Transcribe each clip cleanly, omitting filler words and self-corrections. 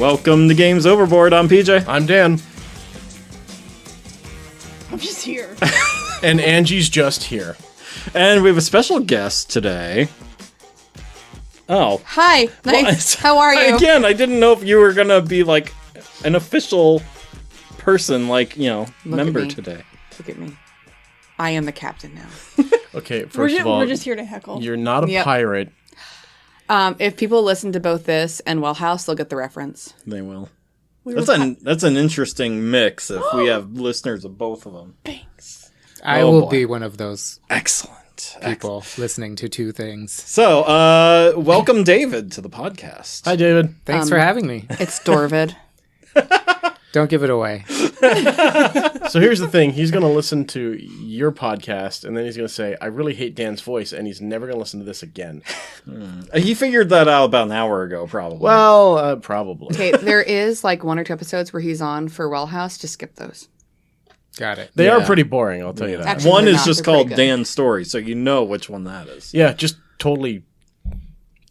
Welcome to Games Overboard. I'm PJ. I'm Dan. I'm just here. And Angie's just here. And we have a special guest today. Oh. Hi. Nice. How are you? Again, I didn't know if you were going to be like an official person, like, you know, member today. Look at me. I am the captain now. Okay, first of all, we're just here to heckle. You're not a pirate. If people listen to both this and Well House, they'll get the reference. They will. That's an interesting mix if we have listeners of both of them. Thanks. I will be one of those excellent people listening to two things. So, welcome David to the podcast. Hi, David. Thanks for having me. It's Dorvid. Don't give it away. So here's the thing. He's going to listen to your podcast, and then he's going to say, I really hate Dan's voice, and he's never going to listen to this again. He figured that out about an hour ago, probably. Well, probably. Okay, there is like 1 or 2 episodes where he's on for Well House. Just skip those. Got it. They are pretty boring, I'll tell you that. Actually, one they're is not. just They're pretty called good. Dan's Story, so you know which one that is. Yeah, just totally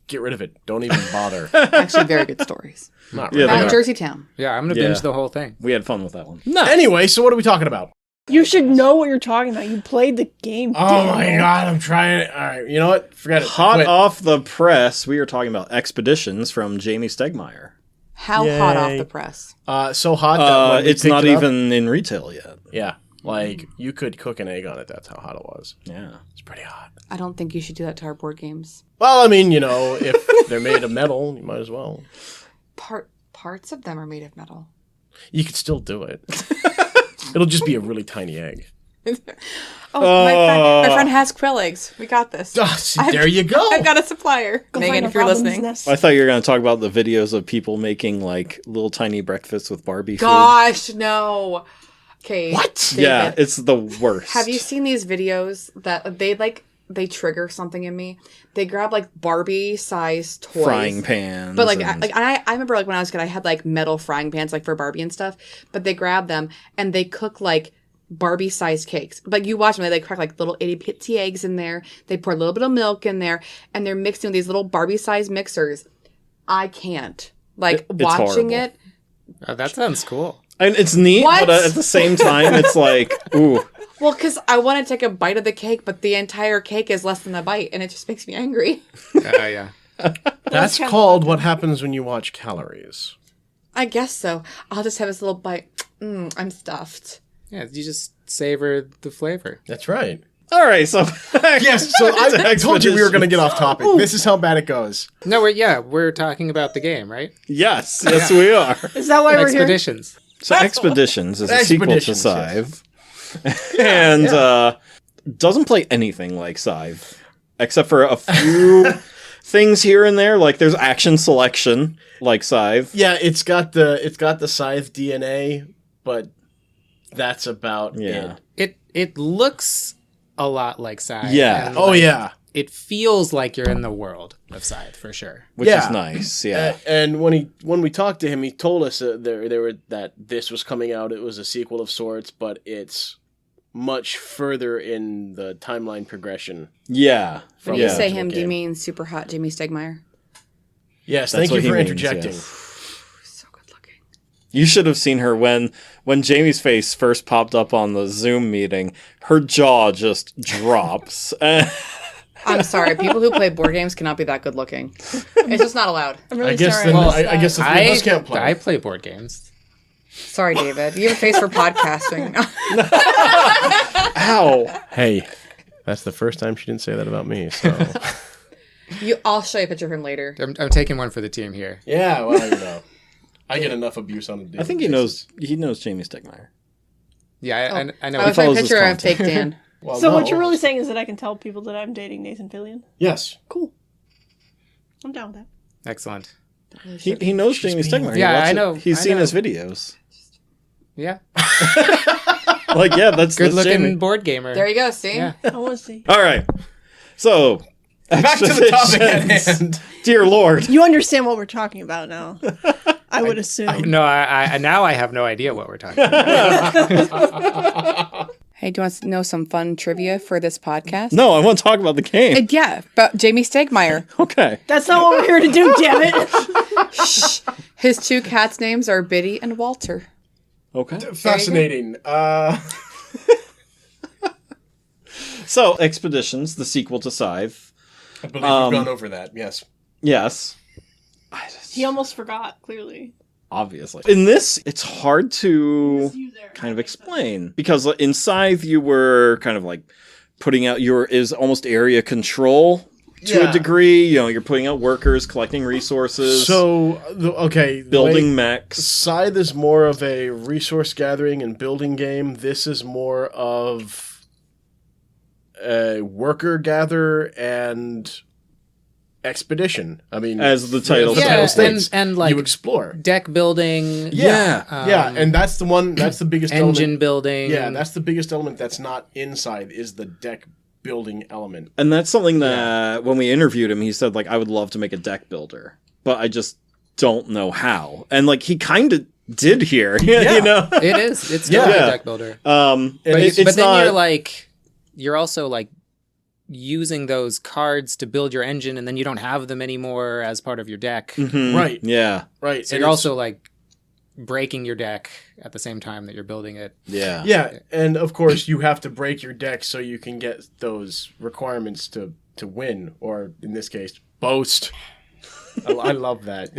get rid of it. Don't even bother. Actually, very good stories. Not Yeah, really. they About are. Jersey Town. Yeah, I'm going to binge the whole thing. We had fun with that one. Anyway, so what are we talking about? You should know what you're talking about. You played the game. Oh my god, I'm trying it. All right, you know what? Forget it. Hot Quit. off the press, we are talking about Expeditions from Jamey Stegmaier. How hot off Yay. the press? So hot that when we It's picked not it up- even in retail yet. Yeah, like you could cook an egg on it. That's how hot it was. Yeah. It's pretty hot. I don't think you should do that to our board games. Well, I mean, you know, if they're made of metal, you might as well. Parts of them are made of metal. You could still do it. It'll just be a really tiny egg. My friend has krill eggs. We got this. Oh, see, there you go. I've got a supplier. Go Megan, find if a you're robin's listening. nest. I thought you were going to talk about the videos of people making like little tiny breakfasts with Barbie food. Gosh, no. Okay. What? David, Yeah, it's the worst. have you seen these videos that they trigger something in me? They grab like Barbie sized toys. frying pans? But like, and- I remember like when I was a kid, I had like metal frying pans like for Barbie and stuff. But they grab them and they cook like Barbie sized cakes. Like you watch them, they like crack like little itty bitty eggs in there. They pour a little bit of milk in there, and they're mixing with these little Barbie sized mixers. I can't like It's watching horrible. it. Oh, that sounds cool. And it's neat, What? but at the same time, it's like, ooh. Well, because I want to take a bite of the cake, but the entire cake is less than a bite, and it just makes me angry. Yeah. That's called what happens when you watch calories. I guess so. I'll just have this little bite. I'm stuffed. Yeah, you just savor the flavor. That's right. All right, so Yes, so I told you we were going to get off topic. This is how bad it goes. No, we're talking about the game, right? yes, we are. Is that why we're here? Expeditions. So Expeditions is a sequel to Expeditions, Scythe, and doesn't play anything like Scythe, except for a few things here and there. Like there's action selection, like Scythe. Yeah, it's got the Scythe DNA, but that's about it. It looks a lot like Scythe. Yeah. and, Oh like, yeah. It feels like you're in the world of Scythe for sure. Which Yeah. is nice. Yeah, And when we talked to him, he told us that this was coming out. It was a sequel of sorts, but it's much further in the timeline progression. yeah. When yeah. you say him, do you game. mean super hot Jamey Stegmaier? Yes, That's thank what you he for means, interjecting. yes. So good looking. You should have seen her when Jamie's face first popped up on the Zoom meeting. Her jaw just drops. I'm sorry. People who play board games cannot be that good looking. It's just not allowed. I'm really I guess sorry. then missed I guess the that. three of us can't play. I play board games. Sorry, David. You have a face for podcasting. Ow. Hey, that's the first time she didn't say that about me. So I'll show you a picture of him later. I'm taking one for the team here. yeah, well, you know, I get enough abuse on a daily I think he basis. knows Jamey Stegmaier. Yeah, I know. I was showing a follows his picture of content. fake Dan. Well, So what no. you're really saying is that I can tell people that I'm dating Nathan Fillion? Yes. Cool. I'm down with that. Excellent. He knows Jamey Stegmaier. He Yeah, watches- I know. He's I seen know. his videos. Yeah. Like, yeah, that's Good looking Jamie. board gamer. There you go. See? Yeah. I want to see. All right. So, Back to the topic at Expeditions. hand. Dear Lord. You understand what we're talking about now. I would assume. No, I now I have no idea what we're talking about. Hey, do you want to know some fun trivia for this podcast? No, I want to talk about the game. Yeah, but Jamey Stegmaier. Okay. That's not what we're here to do, damn it. Shh. His 2 cats' names are Biddy and Walter. Okay. Fascinating. So, Expeditions, the sequel to Scythe. I believe we've gone over that, yes. Yes. He almost forgot, clearly. Obviously. In this, it's hard to kind of explain. Because in Scythe, you were kind of like putting out is almost area control to a degree. You know, you're putting out workers, collecting resources. So, building mechs. Scythe is more of a resource gathering and building game. This is more of a worker gather and expedition. I mean, as the title states, and like you explore deck building. Yeah, and that's the one. That's the biggest engine element. building. Yeah, that's the biggest element that's not inside is the deck building element. And that's something that when we interviewed him, he said like, I would love to make a deck builder, but I just don't know how. And like he kind of did here, you know. It is. It's still a deck builder. But then you're like. You're also like using those cards to build your engine, and then you don't have them anymore as part of your deck. Mm-hmm. Right. Yeah. Right. So you're also like breaking your deck at the same time that you're building it. Yeah. Yeah, and of course you have to break your deck so you can get those requirements to win, or in this case, boast. I love that.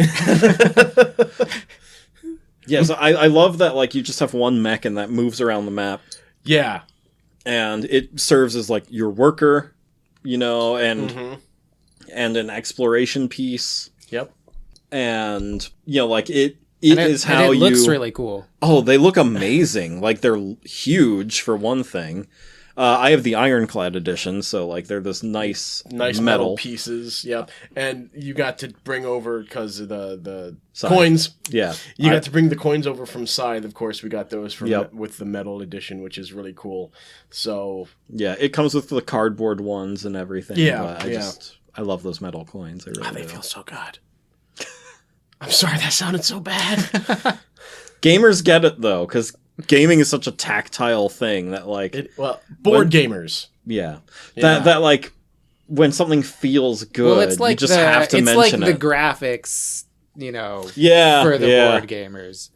Yeah, so I love that like you just have one mech and that moves around the map. Yeah. And it serves as like your worker, you know, and an exploration piece. Yep. And you know, like it is how it looks really cool. Oh, they look amazing. Like they're huge for one thing. I have the Ironclad edition, so like they're this nice metal pieces. Yep. And you got to bring over because of the Scythe. coins. Yeah. You got to bring the coins over from Scythe. Of course, we got those from with the metal edition, which is really cool. So yeah, it comes with the cardboard ones and everything. Yeah, but I love those metal coins. I really they do. feel so good. I'm sorry, that sounded so bad. Gamers get it though, because gaming is such a tactile thing that like board gamers. Yeah. That like when something feels good, it's like you just have to mention it's like it. the graphics, you know, yeah, for the board gamers.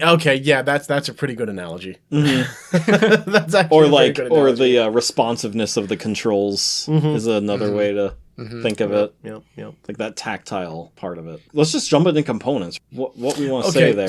Okay, yeah, that's a pretty good analogy. Mm-hmm. That's actually or a like pretty good analogy. the responsiveness of the controls is another way to think of it. Yep. Like that tactile part of it. Let's just jump into components. What we want to say there.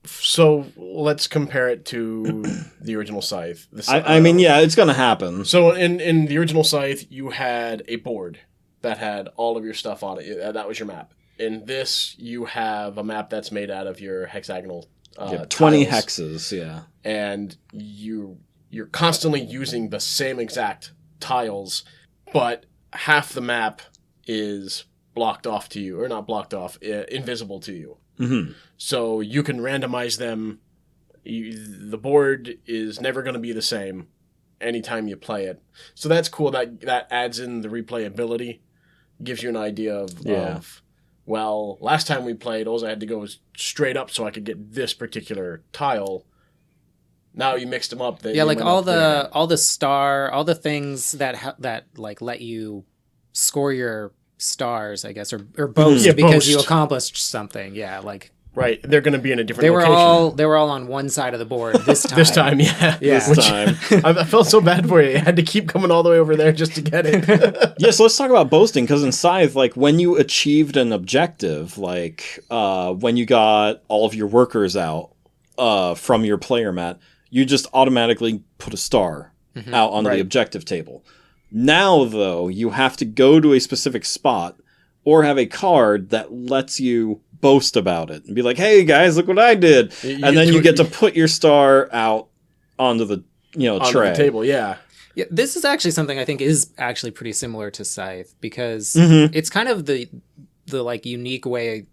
So let's compare it to the original Scythe. I mean, yeah, it's going to happen. So in the original Scythe, you had a board that had all of your stuff on it. That was your map. In this, you have a map that's made out of your hexagonal 20 tiles, hexes, yeah. and you're constantly using the same exact tiles, but half the map is blocked off to you, or not blocked off, invisible to you. Mm-hmm. So you can randomize them. The board is never going to be the same anytime you play it. So that's cool. That adds in the replayability, gives you an idea of well, last time we played, all I had to go was straight up so I could get this particular tile. Now you mixed them up. Like all the things that like let you score your stars, I guess, or boast because you accomplished something. Yeah, like right. They're going to be in a different location. They were all on one side of the board this time. This time, yeah. This time. I felt so bad for you. I had to keep coming all the way over there just to get it. Yeah, so let's talk about boasting, because in Scythe, like, when you achieved an objective, like, when you got all of your workers out from your player mat, you just automatically put a star out on the objective table. Now, though, you have to go to a specific spot or have a card that lets you boast about it and be like, hey, guys, look what I did. And then you get to put your star out onto the tray. The table, yeah. Yeah, this is actually something I think is actually pretty similar to Scythe, because it's kind of the like unique way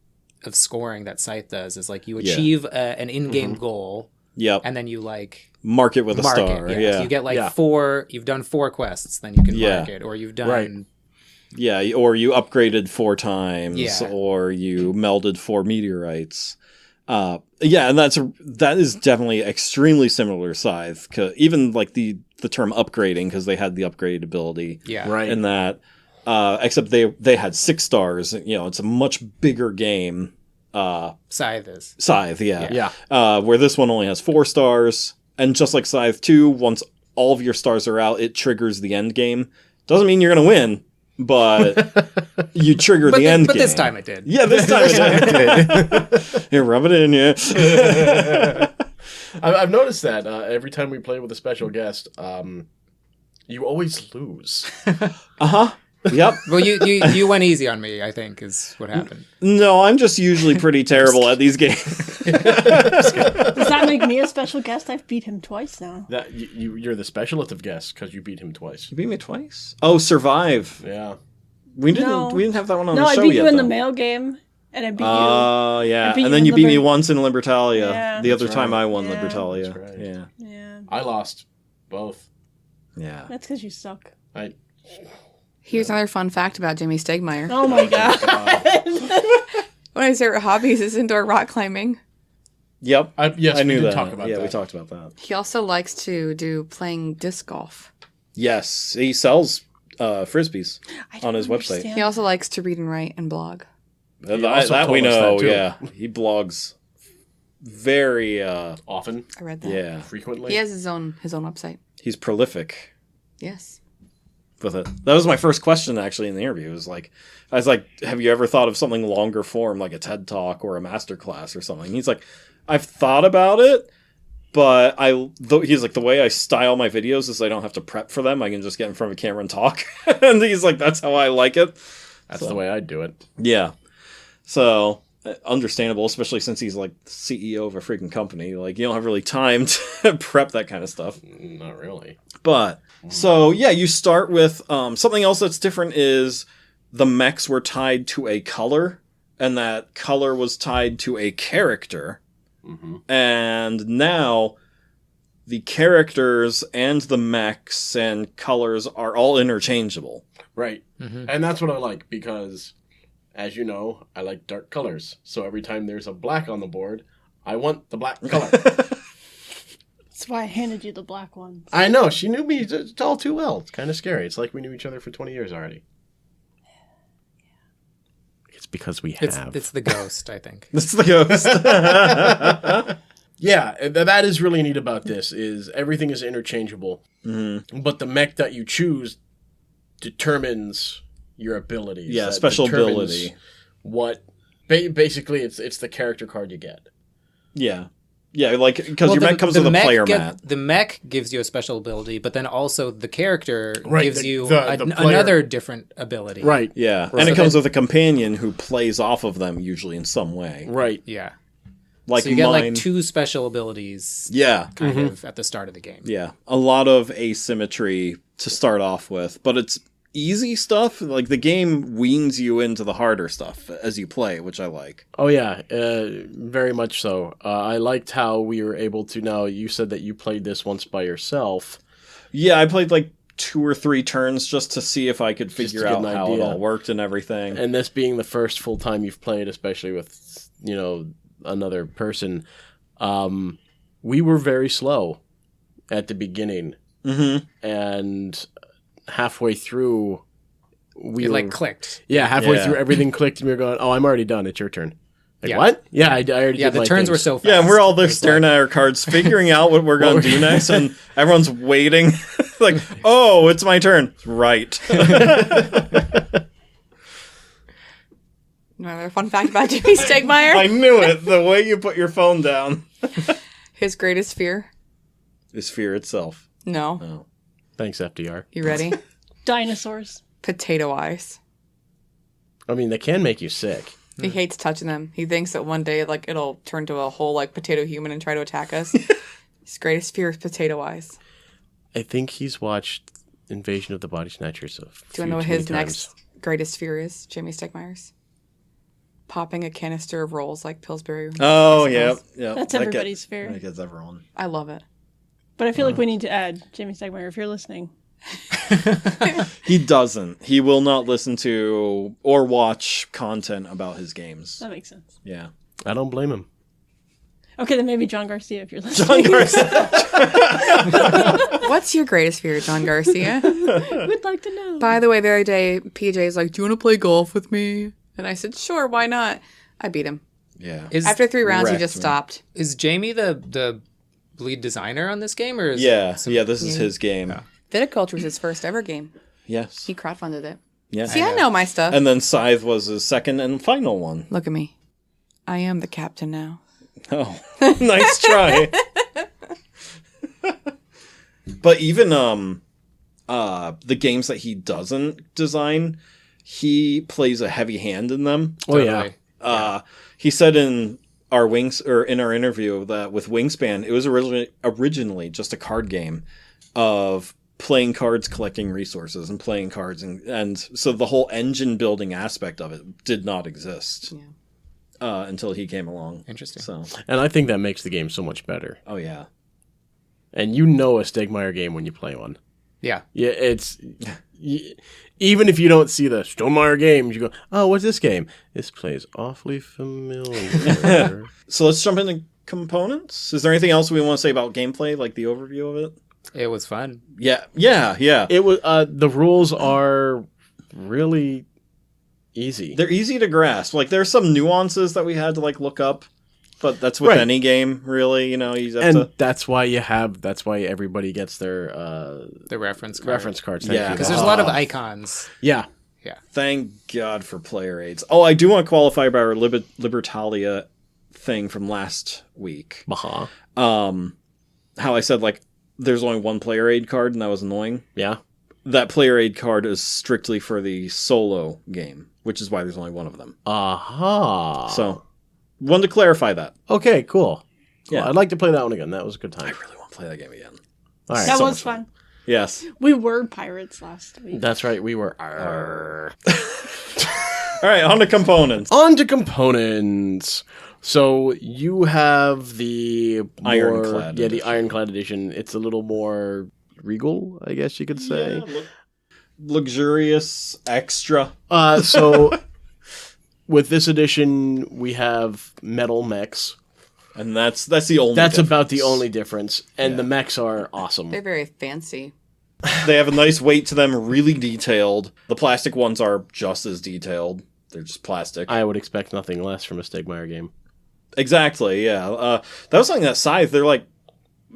of scoring that Scythe does is like you achieve an in-game goal. Yep. And then you like mark it with a star. Yeah. So you get like 4, you've done 4 quests, then you can mark it. Or you've done Yeah, or you upgraded 4 times, or you melded 4 meteorites. And that is definitely extremely similar to Scythe. Even like the term upgrading, because they had the upgrade ability. Yeah, right. In that, except they had 6 stars. You know, it's a much bigger game Scythe is. Scythe, yeah. Yeah. Where this one only has 4 stars. And just like Scythe 2, once all of your stars are out, it triggers the end game. Doesn't mean you're going to win, but you trigger the end game. But this time it did. Yeah, this time it did. Here, rub it in, yeah. I've noticed that every time we play with a special guest, you always lose. Uh-huh. Yep. Well, you went easy on me, I think, is what happened. No, I'm just usually pretty terrible at these games. Does that make me a special guest? I've beat him twice now. That you're the speculative guest because you beat him twice. You beat me twice? Oh, Survive. Yeah. We didn't have that one on the show I yet. beat you in the though. mail game, and I beat you. Oh, yeah. I beat And you then in you beat me Liber- once in Libertalia. Yeah. The other That's time right. I won Yeah. Libertalia. That's right. Yeah. Yeah, I lost both. Yeah. that's because you suck. Here's another fun fact about Jamey Stegmaier. Oh my god. One of his favorite hobbies is indoor rock climbing. Yep. Yes, I knew we did that. talk about that. We talked about that. He also likes to do playing disc golf. Yes. He sells frisbees on his website. He also likes to read and write and blog. He also That we told us know, that, too. yeah. He blogs very, Often, I read that. yeah. frequently. He has his own website. He's prolific Yes. with it. That was my first question, actually, in the interview. I was like, have you ever thought of something longer form, like a TED Talk or a master class or something? He's like, I've thought about it, but he's like, the way I style my videos is I don't have to prep for them. I can just get in front of a camera and talk. And he's like, that's how I like it. That's the way I do it. Yeah. So, understandable, especially since he's like CEO of a freaking company. Like, you don't have really time to prep that kind of stuff. Not really. But, so, yeah, you start with something else that's different is the mechs were tied to a color, and that color was tied to a character. Mm-hmm. And now the characters and the mechs and colors are all interchangeable. Right. Mm-hmm. And that's what I like because, as you know, I like dark colors. So every time there's a black on the board, I want the black color. That's why I handed you the black ones. I know. She knew me all too well. It's kind of scary. It's like we knew each other for 20 years already. It's because we have. It's the ghost, I think. That's the ghost. Yeah, that is really neat about this, is everything is interchangeable. Mm-hmm. But the mech that you choose determines your abilities. Yeah, That special determines ability. What... Basically, it's the character card you get. Yeah. Yeah, like, because your mech comes with a player mat. The mech gives you a special ability, but then also the character Right, gives the- you the player- another different ability. Right. Yeah, Right. and it So comes that- with a companion who plays off of them, usually in some way. Right. Yeah. Like So you get mine. like 2 special abilities Yeah, kind of at the start of the game. yeah. A lot of asymmetry to start off with, but it's easy stuff. Like, the game weans you into the harder stuff as you play, which I like. Oh, yeah. Very much so. I liked how we were able to... Now, you said that you played this once by yourself. Yeah, I played like 2 or 3 turns just to see if I could to figure get out an how it idea. all worked and everything. And this being the first full time you've played, especially with, another person, we were very slow at the beginning. Mm-hmm. And halfway through, we It were... like clicked. Yeah, halfway Yeah. through, everything clicked, and we were going, "Oh, I'm already done. It's your turn." Like, Yeah. what? Yeah, I already Yeah, did the my turns were things. so fast. Yeah, and we're all there It's staring like- at our cards, figuring out what we're going to do next, and everyone's waiting. Like, oh, it's my turn. Right. Another fun fact about Jamey Stegmaier. I knew it. The way you put your phone down. His greatest fear? Is fear itself. No. Oh. Thanks, FDR. You ready? Dinosaurs. Potato eyes. I mean, they can make you sick. He hates touching them. He thinks that one day, like, it'll turn to a whole, like, potato human and try to attack us. His greatest fear is potato eyes. I think he's watched Invasion of the Body Snatchers. Do you want to know what his next greatest fear is, Jamey Stegmaier's? Popping a canister of rolls like Pillsbury. Oh, yeah. Yeah. That's everybody's fear. That gets everyone. I love it. But I feel like we need to add Jamey Stegmaier, if you're listening. He doesn't. He will not listen to or watch content about his games. That makes sense. Yeah. I don't blame him. Okay, then maybe John Garcia, if you're listening. John Garcia. What's your greatest fear, John Garcia? We'd like to know. By the way, the other day, PJ's like, do you want to play golf with me? And I said, sure, why not? I beat him. Yeah. After 3 rounds, he wrecked just me. stopped. Is Jamey the lead designer on this game, or is Yeah. it some- Yeah, this is his game. Viticulture was his first ever game. Yes. He crowdfunded it. Yeah. See, I know my stuff. And then Scythe was his second and final one. Look at me. I am the captain now. Oh, nice try. But even the games that he doesn't design, he plays a heavy hand in them. Oh yeah. He said in our in our interview that with Wingspan, it was originally just a card game of playing cards, collecting resources, and playing cards, and so the whole engine building aspect of it did not exist until he came along. Interesting. So, And I think that makes the game so much better. oh yeah, And you know a Stegmaier game when you play one. Yeah. Yeah, even if you don't see the Stegmaier games, you go, oh, what's this game? This plays awfully familiar. so let's jump into components. Is there anything else we want to say about gameplay, like the overview of it? It was fun. Yeah. It was the rules are really easy. They're easy to grasp. Like there's some nuances that we had to like look up, but that's with Right. any game, really. You know, you have And to. that's why everybody gets their The reference card. reference cards. Thank Yeah. you. Because there's a lot of icons. Yeah. Thank God for player aids. Oh, I do want to qualify by our Libertalia thing from last week. Uh-huh. How I said like there's only one player aid card, and that was annoying. Yeah. That player aid card is strictly for the solo game, which is why there's only one of them. Aha. So, wanted to clarify that. Okay, cool. Yeah. I'd like to play that one again. That was a good I time. really want to play that game again. All right. That so was much fun. Yes. We were pirates last week. That's right. We were. All right, on to components. On to components. So you have the Ironclad the edition. Ironclad edition. It's a little more regal, I guess you could say. Yeah, luxurious, extra. So with this edition, we have metal mechs. And that's the only That's difference. about the only difference. And Yeah. the mechs are awesome. They're very fancy. They have a nice weight to them, really detailed. The plastic ones are just as detailed. They're just plastic. I would expect nothing less from a Stegmaier game. Exactly, yeah. That was something that Scythe, they're like,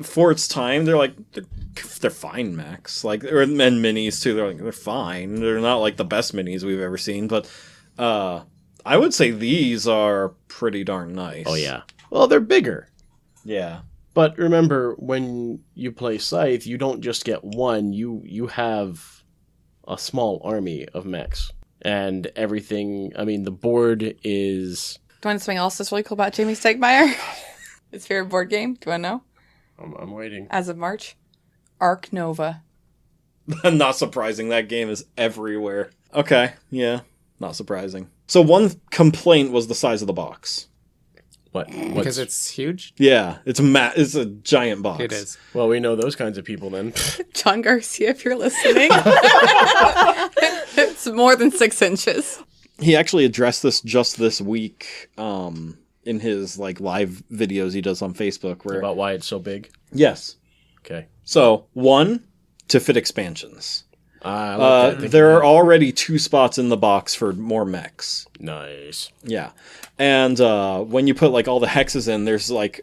for its time, they're fine mechs. Like, and minis too, they're fine. They're not like the best minis we've ever seen, but I would say these are pretty darn nice. Oh, yeah. Well, they're bigger. Yeah. But remember, when you play Scythe, you don't just get one. You have a small army of mechs. And everything, I mean, the board is... Do you want something else that's really cool about Jamey Stegmaier? His favorite board game? Do you want to know? I'm waiting. As of March? Arc Nova. Not surprising, that game is everywhere. Okay, yeah. Not surprising. So one complaint was the size of the box. What? Because it's huge. Yeah, it's a giant box. It is. Well, we know those kinds of people then. John Garcia, if you're listening. It's more than 6 inches. He actually addressed this just this week in his like live videos he does on Facebook. Where About why it's so big. yes, Okay. so one to fit expansions. I like that. There are already 2 spots in the box for more mechs. Nice. Yeah, and when you put like all the hexes in, there's like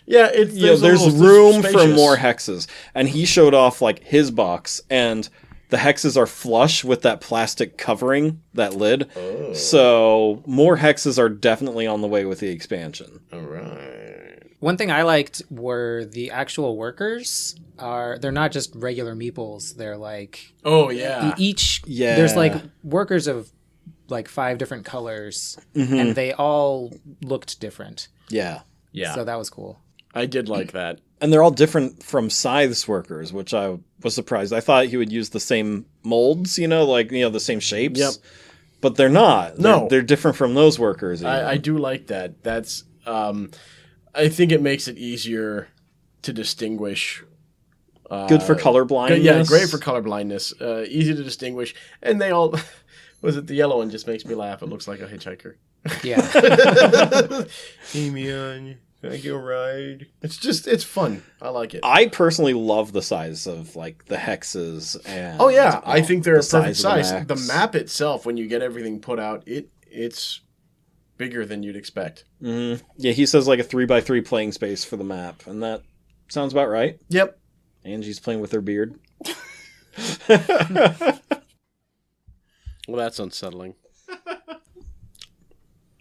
Yeah, it's there's room for more hexes. And he showed off like his box, and the hexes are flush with that plastic covering, that lid. Oh. So more hexes are definitely on the way with the expansion. All right. One thing I liked were the actual workers. They're not just regular meeples. They're like Oh yeah. each. Yeah. There's like workers of like 5 different colors, and they all looked different. Yeah. Yeah. So that was cool. I did like that. And they're all different from Scythe's workers, which I was surprised. I thought he would use the same molds, the same shapes. Yep. But they're not. No. They're different from those workers. even. I do like that. That's I think it makes it easier to distinguish. Good for colorblindness. Yeah, great for colorblindness. Easy to distinguish, and they all. Was it the yellow one? Just makes me laugh. It looks like a hitchhiker. Yeah. Hey, man, can I get a ride? It's fun. I like it. I personally love the size of like the hexes and. Oh yeah, I think they're a the perfect size. of The mechs. map itself, when you get everything put out, it's bigger than you'd expect. Mm-hmm. Yeah, he says like a 3x3 playing space for the map, and that sounds about right. Yep. Angie's playing with her beard. Well, that's unsettling.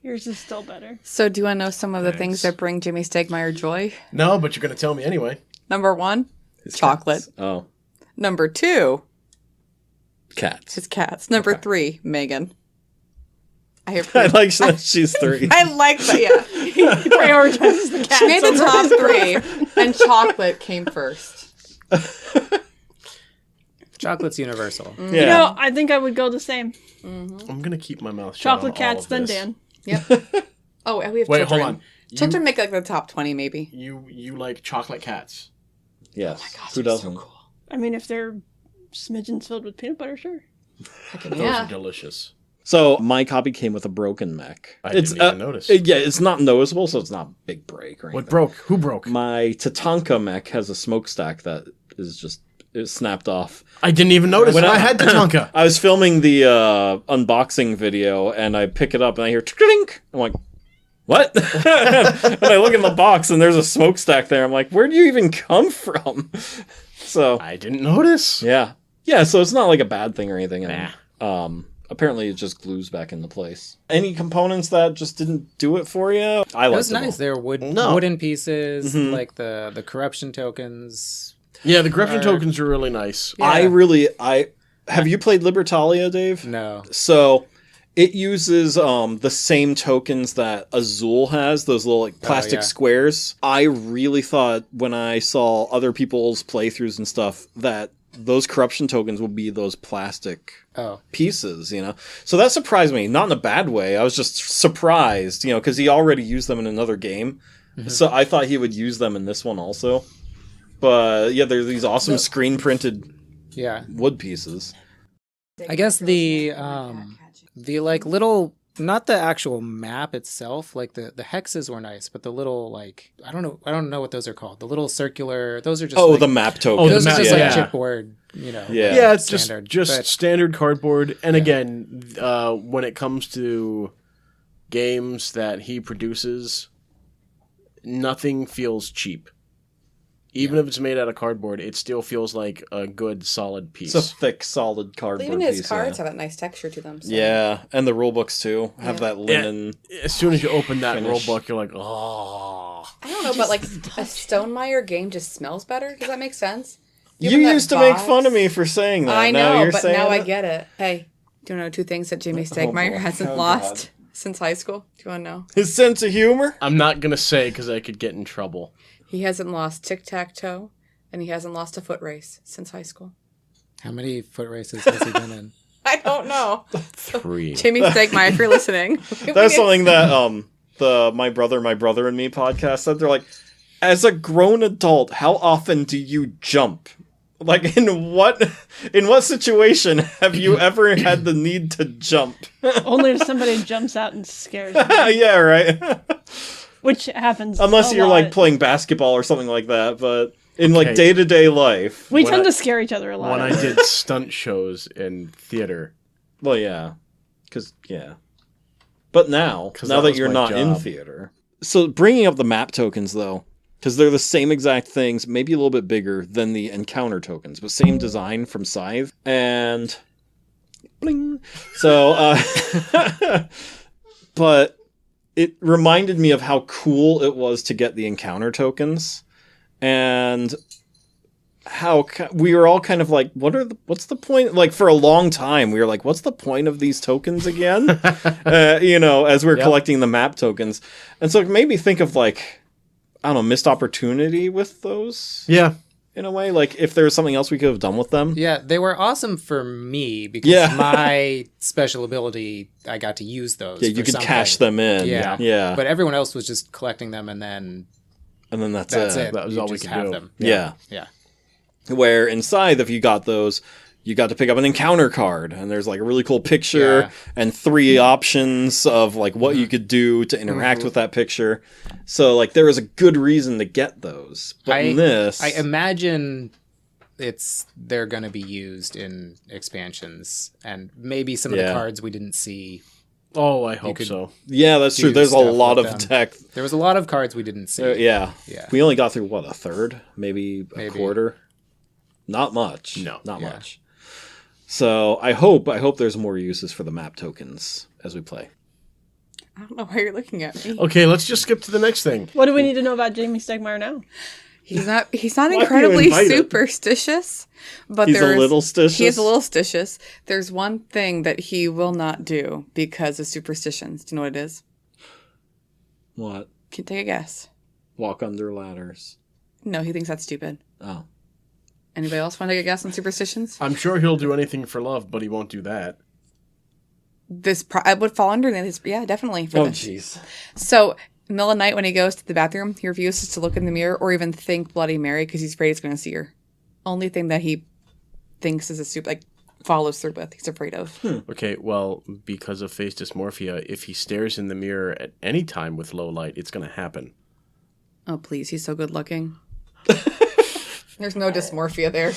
Yours is still better. So do you want to know some of the Thanks. things that bring Jamey Stegmaier joy? No, but you're going to tell me anyway. Number 1, His chocolate. cats. Oh, Number 2, cats. his cats. Number Okay. 3, Megan. I I like that she's 3. I like that, yeah. He prioritizes the cats. She made the over top his- 3, and chocolate came first. Chocolate's universal. Yeah. You know, I think I would go the same. I'm going to keep my mouth shut. Chocolate on cats, all of then this. Dan. Yep. Oh, and we have Wait, children. hold on. Children make like the top 20, maybe. You like chocolate cats? Yes. Oh my gosh, Who they're doesn't? so cool. I mean, if they're smidgens filled with peanut butter, sure. Those Yeah. are delicious. So my copy came with a broken mech. I didn't even notice. Yeah, it's not noticeable, so it's not a big break or anything. What broke? Who broke? My Tatanka mech has a smokestack that is just snapped off. I didn't even notice when I had Tatanka. I was filming the unboxing video, and I pick it up, and I hear tink. I'm like, what? And I look in the box, and there's a smokestack there. I'm like, where do you even come from? So I didn't notice. yeah. So it's not like a bad thing or anything. And, apparently it just glues back into place. Any components that just didn't do it for you? I It like was them nice. all. There were No. wooden pieces, Mhm. like the corruption tokens. Yeah, the corruption Or- tokens are really nice. Yeah. Have you played Libertalia, Dave? No. So it uses the same tokens that Azul has, those little like plastic yeah. squares. I really thought when I saw other people's playthroughs and stuff that those corruption tokens would be those plastic Oh. pieces, you know? So that surprised me, not in a bad way. I was just surprised, you know, because he already used them in another game. So I thought he would use them in this one also. But yeah, there's these awesome screen printed Yeah. wood pieces. I guess the like little, not the actual map itself, like the hexes were nice, but the little like I don't know what those are called. The little circular, those are just Oh, like, the map token. the those are map, just yeah. like chipboard, you know. Yeah. Yeah, it's standard, just but- standard cardboard. And again, when it comes to games that he produces, nothing feels cheap. Even if it's made out of cardboard, it still feels like a good, solid piece. It's a thick, solid cardboard Even his piece. cards Yeah. have that nice texture to them. So. Yeah, and the rule books too have that linen. As soon as you open that Finish. rule book, you're like, oh. I don't know, but like a Stonemaier game just smells better. Does that make sense? You Given that used to make box- fun of me for saying that. I now know, you're but saying now I it? get it. Hey, do you know 2 things that Jamey Stegmaier boy. hasn't Oh, lost since high school? Do you want to know? His sense of humor. I'm not going to say because I could get in trouble. He hasn't lost tic-tac-toe, and he hasn't lost a foot race since high school. How many foot races has he been in? I don't know. 3. Jamey Stegmaier, if you're listening. That's something that the My Brother and Me podcast said. They're like, as a grown adult, how often do you jump? Like in what situation have you ever had the need to jump? Only if somebody jumps out and scares me, Yeah, right. which happens. Unless a you're lot. like playing basketball or something like that, but in like Okay. day-to-day life. We when tend I- to scare each other a lot. When I did stunt shows in theater, Well, yeah. But now 'Cause that that was you're my not in job. theater. So bringing up the map tokens, though, because they're the same exact things, maybe a little bit bigger than the encounter tokens, but same design from Scythe. And bling. So, but it reminded me of how cool it was to get the encounter tokens. And how we were all kind of like, what's the point? Like for a long time, we were like, what's the point of these tokens again? As we're Yep. collecting the map tokens. And so it made me think of like, I don't know, missed opportunity with those yeah, in a way. Like if there was something else we could have done with them. Yeah, they were awesome for me because Yeah. my special ability, I got to use those. Yeah, you for could something. cash them in. Yeah. Yeah. But everyone else was just collecting them and then And then that's that's it. it. That was You all we just could have do. them. Yeah. Yeah. Where in Scythe, if you got those, you got to pick up an encounter card, and there's like a really cool picture Yeah. and 3 options of like what you could do to interact with that picture. So like there was a good reason to get those. But in this, I imagine they're going to be used in expansions and maybe some of Yeah. the cards we didn't see Oh, I hope so. Yeah, that's true. do There's a stuff lot with of them. tech. There was a lot of cards we didn't see. Yeah. Yeah. We only got through, what, a third? Maybe a Maybe. quarter? Not much. No. Not Yeah. much. So I hope there's more uses for the map tokens as we play. I don't know why you're looking at me. Okay, let's just skip to the next thing. What do we need to know about Jamey Stegmaier now? He's not do you incredibly invite him? superstitious, but He's a little stitious? He is a little stitious. There's one thing that he will not do because of superstitions. Do you know what it is? What? Can you take a guess? Walk under ladders. No, he thinks that's stupid. Oh. Anybody else want to take a guess on superstitions? I'm sure he'll do anything for love, but he won't do that. I would fall under this. Yeah, definitely. For Oh, this. jeez. So, middle of the night when he goes to the bathroom, he refuses to look in the mirror or even think Bloody Mary because he's afraid he's going to see her. Only thing that he thinks is follows through with. He's afraid of. Okay, well, because of face dysmorphia, if he stares in the mirror at any time with low light, it's going to happen. Oh, please. He's so good looking. There's no dysmorphia there.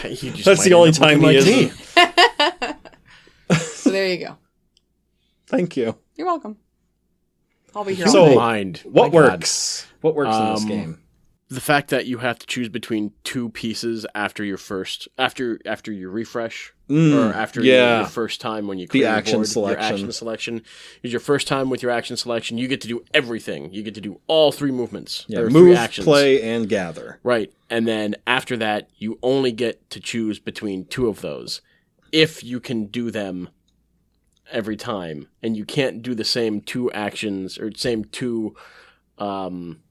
He just That's might the only end up time looking he like me. So there you go. Thank you. You're welcome. I'll be here So- all night. Mind. What My God. works? What works in this game? The fact that you have to choose between two pieces after your first after you refresh or after your first time when you create a action board, selection. your action selection is your first time with your action selection. You get to do everything. You get to do all three movements. Yeah, There are move, three actions. play, and gather. Right, and then after that, you only get to choose between two of those, if you can do them every time, and you can't do the same two actions or same two.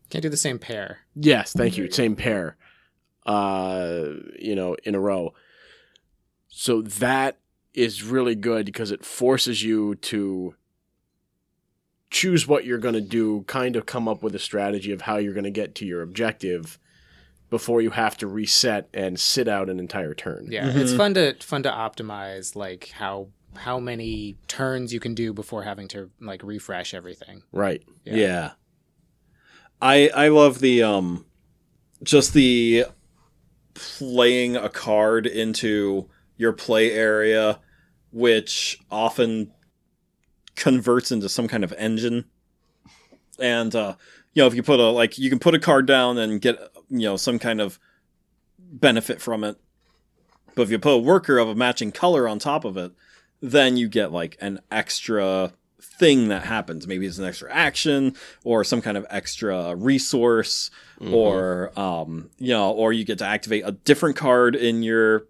Can't do the same pair. Yes, thank you. Same pair, in a row. So that is really good because it forces you to choose what you're going to do, kind of come up with a strategy of how you're going to get to your objective before you have to reset and sit out an entire turn. Yeah, it's fun to optimize like how many turns you can do before having to like refresh everything. Right. Yeah. I love the just the playing a card into your play area, which often converts into some kind of engine. And if you put you can put a card down and get some kind of benefit from it. But if you put a worker of a matching color on top of it, then you get like an extra thing that happens. Maybe it's an extra action or some kind of extra resource, or or you get to activate a different card in your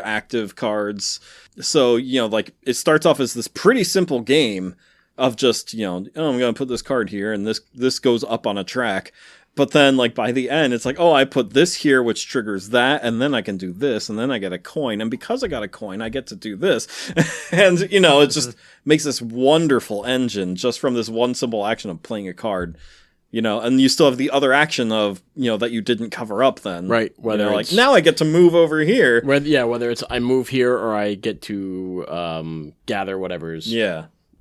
active cards. So it starts off as this pretty simple game of just I'm gonna put this card here and this goes up on a track. But then, by the end, it's like, oh, I put this here, which triggers that, and then I can do this, and then I get a coin. And because I got a coin, I get to do this. And, it just makes this wonderful engine just from this one simple action of playing a card. And you still have the other action of, that you didn't cover up then. Right. Whether it's, now I get to move over here. Whether it's I move here or I get to gather whatever's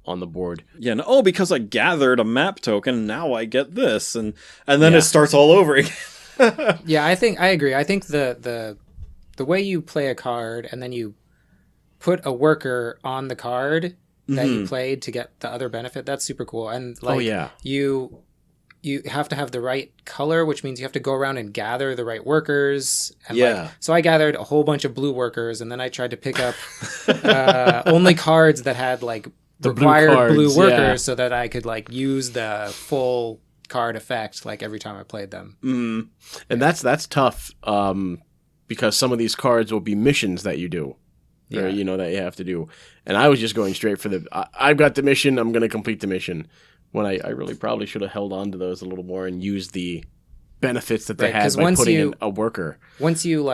on the board. Yeah, because I gathered a map token, now I get this, and then it starts all over again. Yeah, I agree. I think the way you play a card and then you put a worker on the card that you played to get the other benefit, that's super cool. And you have to have the right color, which means you have to go around and gather the right workers. And so I gathered a whole bunch of blue workers, and then I tried to pick up only cards that had the required blue workers so that I could use the full card effect every time I played them. And that's tough because some of these cards will be missions that you do. Or, that you have to do. And I was just going straight for I've got the mission, I'm going to complete the mission. When I really probably should have held on to those a little more and used the benefits that they had by putting in a worker. Once you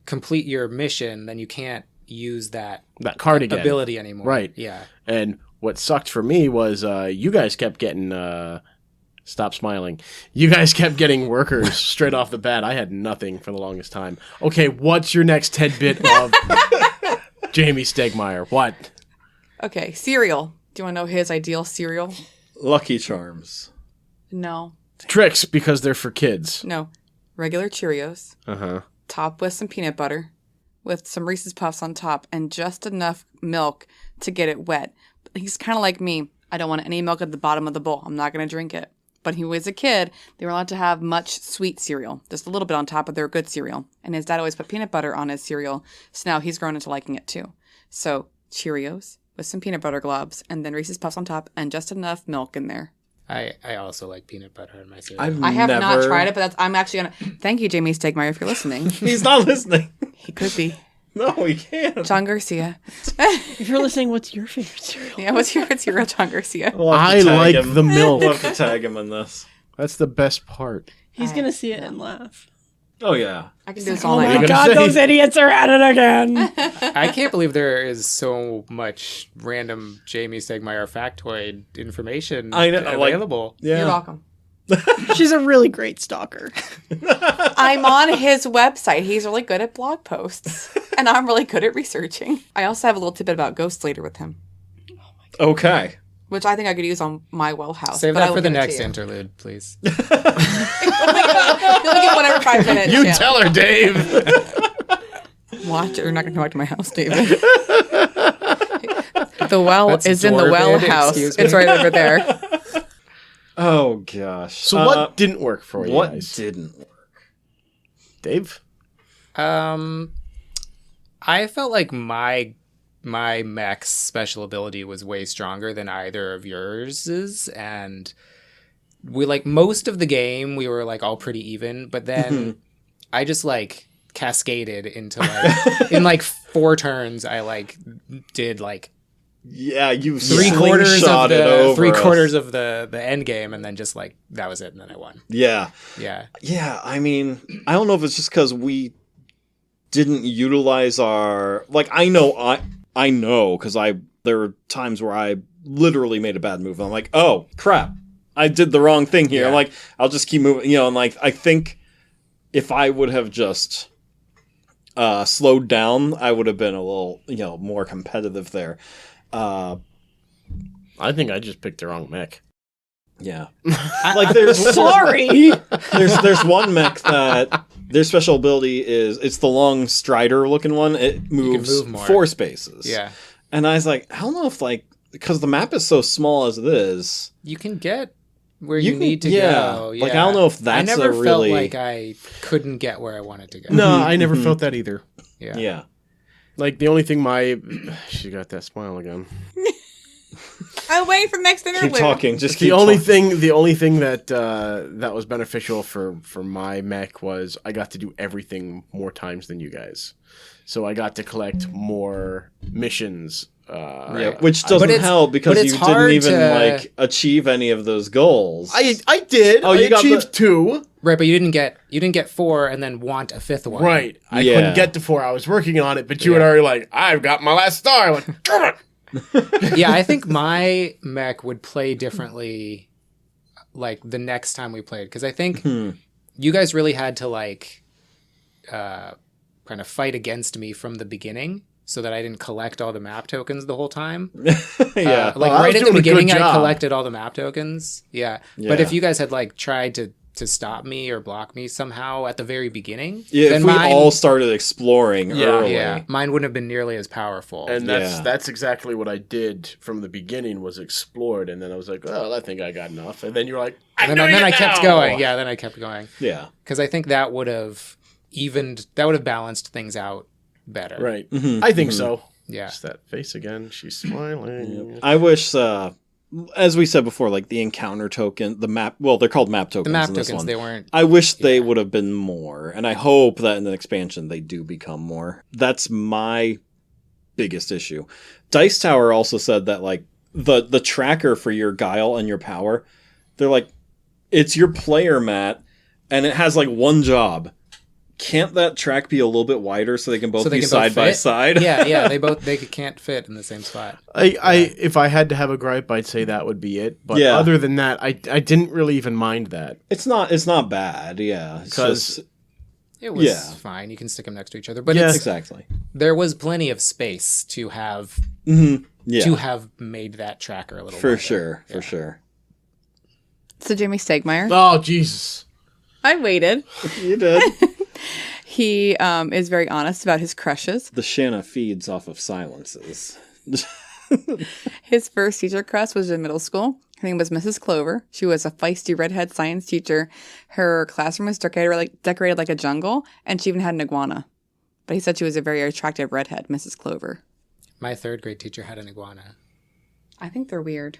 complete your mission, then you can't use that card again. Ability anymore. Right. Yeah. And what sucked for me was you guys kept getting stop smiling. You guys kept getting workers straight off the bat. I had nothing for the longest time. Okay, what's your next tidbit of Jamey Stegmaier? What? Okay, cereal. Do you want to know his ideal cereal? Lucky Charms. No. Tricks, because they're for kids. No. Regular Cheerios. Uh-huh. Topped with some peanut butter, with some Reese's Puffs on top, and just enough milk to get it wet. he's kind of like me. I don't want any milk at the bottom of the bowl. I'm not going to drink it. But when he was a kid, they were allowed to have much sweet cereal, just a little bit on top of their good cereal. And his dad always put peanut butter on his cereal. So now he's grown into liking it too. So Cheerios with some peanut butter globs, and then Reese's Puffs on top, and just enough milk in there. I also like peanut butter in my cereal. I have not tried it, but I'm actually going to... Thank you, Jamey Stegmaier, if you're listening. He's not listening. He could be. No, he can't. John Garcia. If you're listening, what's your favorite cereal? Yeah, what's your favorite cereal, John Garcia? I like the milk. We'll have to tag him in this. That's the best part. He's going to see it and laugh. Oh, yeah. I can do this all Oh night. my God, those idiots are at it again. I can't believe there is so much random Jamey Stegmaier factoid information available. Yeah. You're welcome. She's a really great stalker. I'm on his website. He's really good at blog posts, and I'm really good at researching. I also have a little tidbit about Ghost later with him, Okay. which I think I could use on my well house. Save but I that will for the give it to next you. interlude, please. You'll get 1 every 5 minutes. You yeah. tell her, Dave. Watch it. You're not going to come back to my house, David. The well That's is in the well morbid, house. excuse me. It's right over there. Oh, gosh. So what didn't work for you What guys? didn't work? Dave? I felt like my mech's special ability was way stronger than either of yours, and we like most of the game we were like all pretty even, but then I just like cascaded into like in like 4 turns I like did like Yeah, you 3/4 of the end game, and then just like that was it, and then I won. Yeah. Yeah. Yeah, I mean, I don't know if it's just because we didn't utilize our... Like, I know because there were times where I literally made a bad move, and I'm like, oh, crap, I did the wrong thing here. Yeah. I'm like, I'll just keep moving, and like, I think if I would have just slowed down, I would have been a little, more competitive there. I think I just picked the wrong mech. Yeah. Like, there's... Sorry. There's one mech that their special ability is it's the long strider looking one. It moves move more. 4 spaces. Yeah. And I was like, I don't know if because the map is so small as it is. You can get where you need to go. Yeah. Like, I don't know if that's I never a really... felt like I couldn't get where I wanted to go. No, I never felt that either. Yeah. Yeah. Like, the only thing she got that smile again. I'll wait for the next interlude. Keep talking. Just The keep only talking. thing that that was beneficial for my mech was I got to do everything more times than you guys. So I got to collect more missions. Yeah, which doesn't help because you didn't even achieve any of those goals. I did. Oh, I you got achieved 2. Right, but you didn't get 4 and then want a 5th one. Right. I Yeah. couldn't get to 4. I was working on it, but you had already like, I've got my last star. I went, damn it. Yeah, I think my mech would play differently like the next time we played, because I think you guys really had to like kind of fight against me from the beginning so that I didn't collect all the map tokens the whole time. Yeah. Like I right was at the doing a good beginning I job. collected all the map tokens. Yeah. Yeah. But if you guys had like tried to stop me or block me somehow at the very beginning, Yeah, then if we all started exploring early. yeah, mine wouldn't have been nearly as powerful. And Yeah. that's exactly what I did from the beginning, was explored, and then I was like, well, I think I got enough. And then you're like, and then I kept going. Yeah, then I kept going. Yeah. Because I think that would have balanced things out better. Right. Mhm. I think so. Yeah. Just that face again. She's smiling. I wish, as we said before, like the encounter token, the map, well, they're called map tokens. The map in this tokens, one. they weren't. I wish they would have been more, and I hope that in the expansion they do become more. That's my biggest issue. Dice Tower also said that like the tracker for your guile and your power, they're like, it's your player mat, and it has like one job. Can't that track be a little bit wider so they can both be side by side? Yeah, they can't fit in the same spot. If I had to have a gripe, I'd say that would be it. But Yeah. other than that, I didn't really even mind that. It's not bad. Yeah, it's 'Cause- just It was Yeah. fine. You can stick them next to each other, but Yeah. exactly. there was plenty of space to have Yeah, to have made that tracker a little for wider. sure, Yeah. for sure. So Jamey Stegmaier. Oh, Jesus. I waited. You did. He is very honest about his crushes. The Shanna feeds off of silences. His first teacher crush was in middle school. Her name was Mrs. Clover. She was a feisty redhead science teacher. Her classroom was decorated like a jungle, and she even had an iguana. But he said she was a very attractive redhead, Mrs. Clover. My 3rd grade teacher had an iguana. I think they're weird.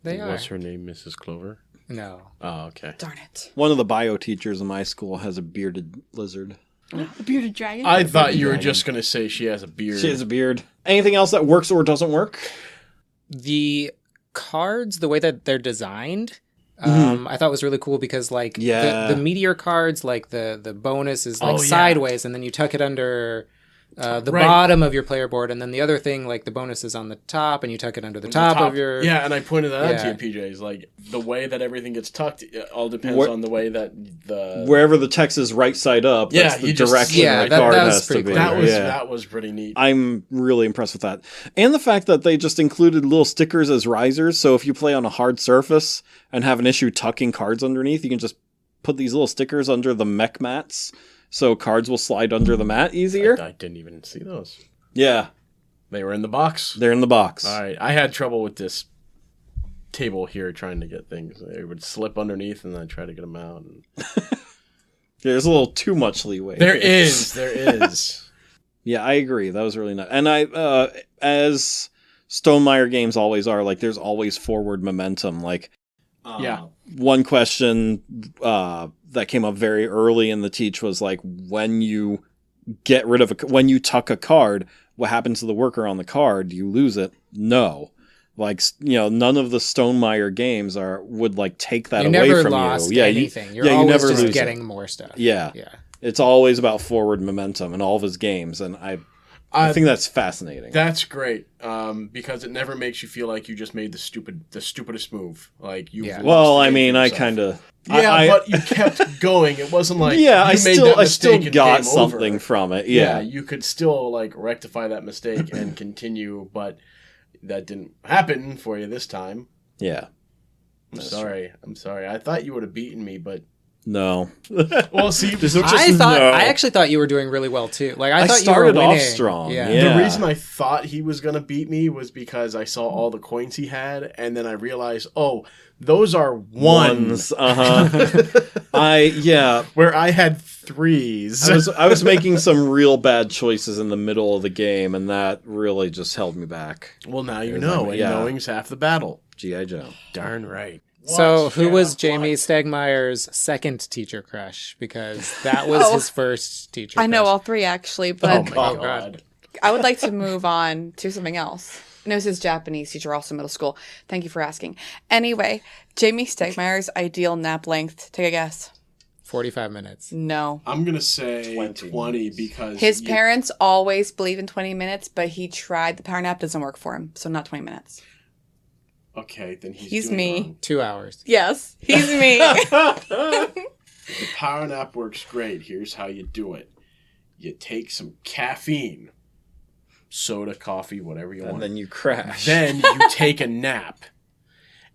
They are. What's her name, Mrs. Clover? No. Oh, okay. Darn it. One of the bio teachers in my school has a bearded lizard. A bearded dragon. I thought you were just going to say she has a beard. She has a beard. Anything else that works or doesn't work? The cards, the way that they're designed, I thought was really cool because like the meteor cards, like the bonus is like sideways, and then you tuck it under the bottom of your player board, and then the other thing, like the bonus is on the top, and you tuck it under the top of your... Yeah, and I pointed that out to you, PJs. Like, the way that everything gets tucked, it all depends on the way that the... Wherever the text is right side up, that's the direction the card has to be. That was pretty neat. I'm really impressed with that. And the fact that they just included little stickers as risers, so if you play on a hard surface and have an issue tucking cards underneath, you can just put these little stickers under the mech mats, so cards will slide under the mat easier. I didn't even see those. Yeah. They were in the box? They're in the box. All right. I had trouble with this table here trying to get things. They would slip underneath, and then I'd try to get them out. And... There's a little too much leeway. There is. Yeah, I agree. That was really nice. And I, as Stegmaier games always are, like, there's always forward momentum. Like, one question that came up very early in the teach was like, when you get rid of when you tuck a card, what happens to the worker on the card? Do you lose it? No. Like, none of the Stegmaier games would like take that away from you. You never lost anything. You're always never just getting more stuff. Yeah. It's always about forward momentum in all of his games, and I think that's fascinating. That's great, because it never makes you feel like you just made the stupidest move. Like you. Well, I mean, I kind of. But you kept going. It wasn't like I still got something from it. Yeah, you could still like rectify that mistake and continue, but that didn't happen for you this time. Yeah, I'm sorry. I thought you would have beaten me, but. No. Well, see, I actually thought you were doing really well too. Like I thought started you were winning. off strong. Yeah. The reason I thought he was gonna beat me was because I saw all the coins he had, and then I realized, those are ones. Where I had threes. I was making some real bad choices in the middle of the game, and that really just held me back. Well, now you know, and knowing's half the battle. G.I. Joe. Darn right. So, who was Jamey Stegmaier's second teacher crush? Because that was his first teacher crush. I know all three, actually, but oh my God. I would like to move on to something else. And it was his Japanese teacher, also middle school. Thank you for asking. Anyway, Jamey Stegmaier's ideal nap length. Take a guess. 45 minutes. No. I'm going to say 20 because... His parents always believe in 20 minutes, but he tried. The power nap doesn't work for him, so not 20 minutes. Okay, then he's me. Wrong. 2 hours. Yes, he's me. The power nap works great. Here's how you do it. You take some caffeine, soda, coffee, whatever you want. And then you crash. Then you take a nap.